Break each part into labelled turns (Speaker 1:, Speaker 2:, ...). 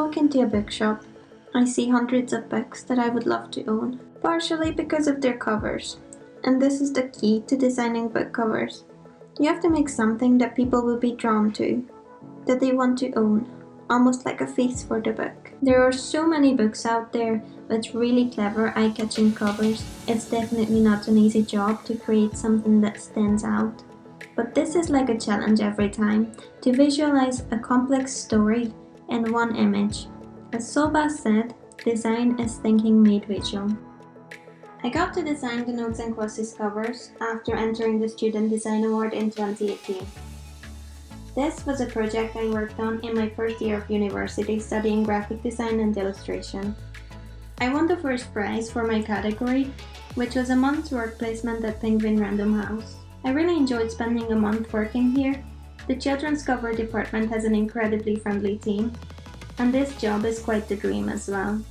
Speaker 1: walk into a bookshop, I see hundreds of books that I would love to own, partially because of their covers. And this is the key to designing book covers. You have to make something that people will be drawn to, that they want to own, almost like a face for the book. There are so many books out there with really clever, eye-catching covers. It's definitely not an easy job to create something that stands out. But this is like a challenge every time, to visualize a complex story in one image. As Soba said, design is thinking made visual. I got to design the Notes and Crosses covers after entering the Student Design Award in 2018. This was a project I worked on in my first year of university studying graphic design and illustration. I won the first prize for my category, which was a month's work placement at Penguin Random House. I really enjoyed spending a month working here. The children's cover department has an incredibly friendly team, and this job is quite the dream as well.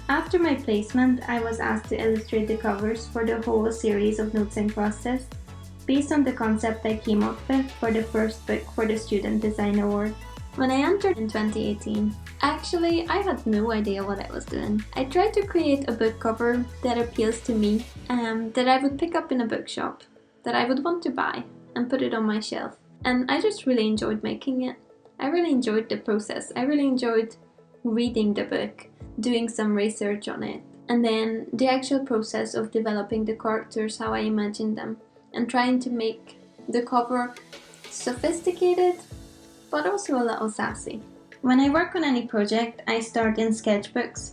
Speaker 1: After my placement, I was asked to illustrate the covers for the whole series of Notes and Crosses, based on the concept I came up with for the first book for the Student Design Award. When I entered in 2018, actually I had no idea what I was doing. I tried to create a book cover that appeals to me, that I would pick up in a bookshop, that I would want to buy and put it on my shelf. And I just really enjoyed making it. I really enjoyed the process. I really enjoyed reading the book, doing some research on it, and then the actual process of developing the characters, how I imagined them, and trying to make the cover sophisticated, but also a little sassy. When I work on any project, I start in sketchbooks,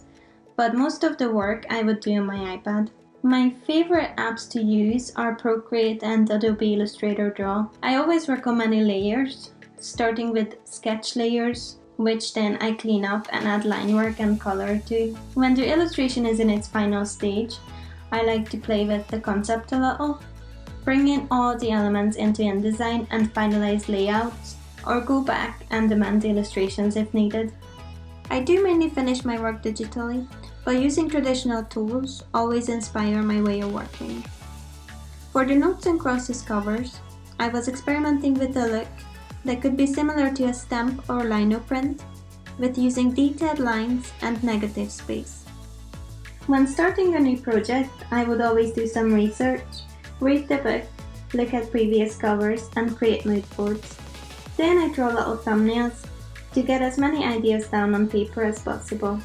Speaker 1: but most of the work I would do on my iPad. My favorite apps to use are Procreate and Adobe Illustrator Draw. I always work on many layers, starting with sketch layers, which then I clean up and add line work and color to. When the illustration is in its final stage, I like to play with the concept a little, bring in all the elements into InDesign and finalize layouts, or go back and amend the illustrations if needed. I do mainly finish my work digitally, but using traditional tools always inspire my way of working. For the Notes and Crosses covers, I was experimenting with a look that could be similar to a stamp or lino print, with using detailed lines and negative space. When starting a new project, I would always do some research, read the book, look at previous covers, and create mood boards. Then I draw little thumbnails to get as many ideas down on paper as possible.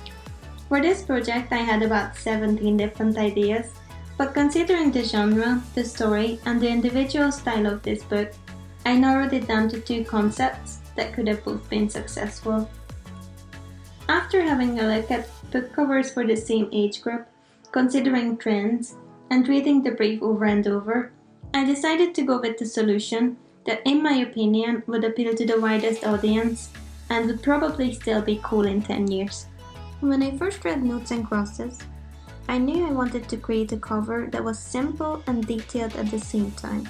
Speaker 1: For this project, I had about 17 different ideas, but considering the genre, the story, and the individual style of this book, I narrowed it down to 2 concepts that could have both been successful. After having a look at book covers for the same age group, considering trends, and reading the brief over and over, I decided to go with the solution that, in my opinion, would appeal to the widest audience and would probably still be cool in 10 years. When I first read Notes and Crosses, I knew I wanted to create a cover that was simple and detailed at the same time.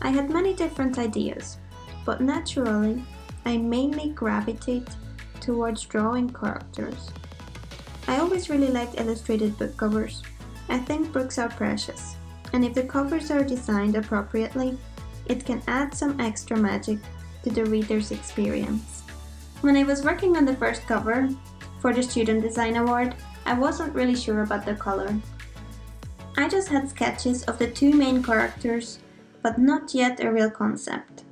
Speaker 1: I had many different ideas, but naturally, I mainly gravitate towards drawing characters. I always really liked illustrated book covers. I think books are precious, and if the covers are designed appropriately, it can add some extra magic to the reader's experience. When I was working on the first cover for the Student Design Award, I wasn't really sure about the color. I just had sketches of the 2 main characters, but not yet a real concept.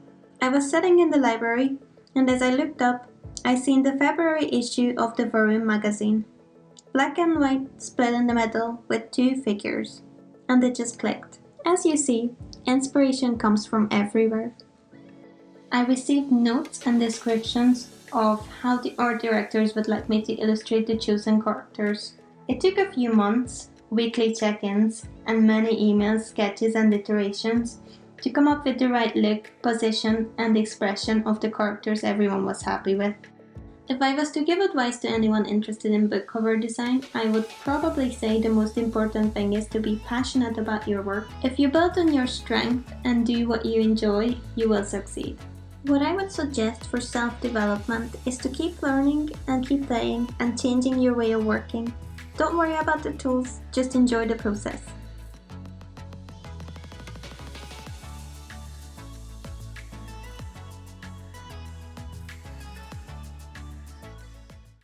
Speaker 1: I was sitting in the library, and as I looked up, I seen the February issue of the Varoom magazine. Black and white split in the middle with 2 figures, and it just clicked. As you see, inspiration comes from everywhere. I received notes and descriptions of how the art directors would like me to illustrate the chosen characters. It took a few months, weekly check-ins, and many emails, sketches, and iterations to come up with the right look, position, and expression of the characters everyone was happy with. If I was to give advice to anyone interested in book cover design, I would probably say the most important thing is to be passionate about your work. If you build on your strength and do what you enjoy, you will succeed. What I would suggest for self-development is to keep learning and keep playing and changing your way of working. Don't worry about the tools, just enjoy the process.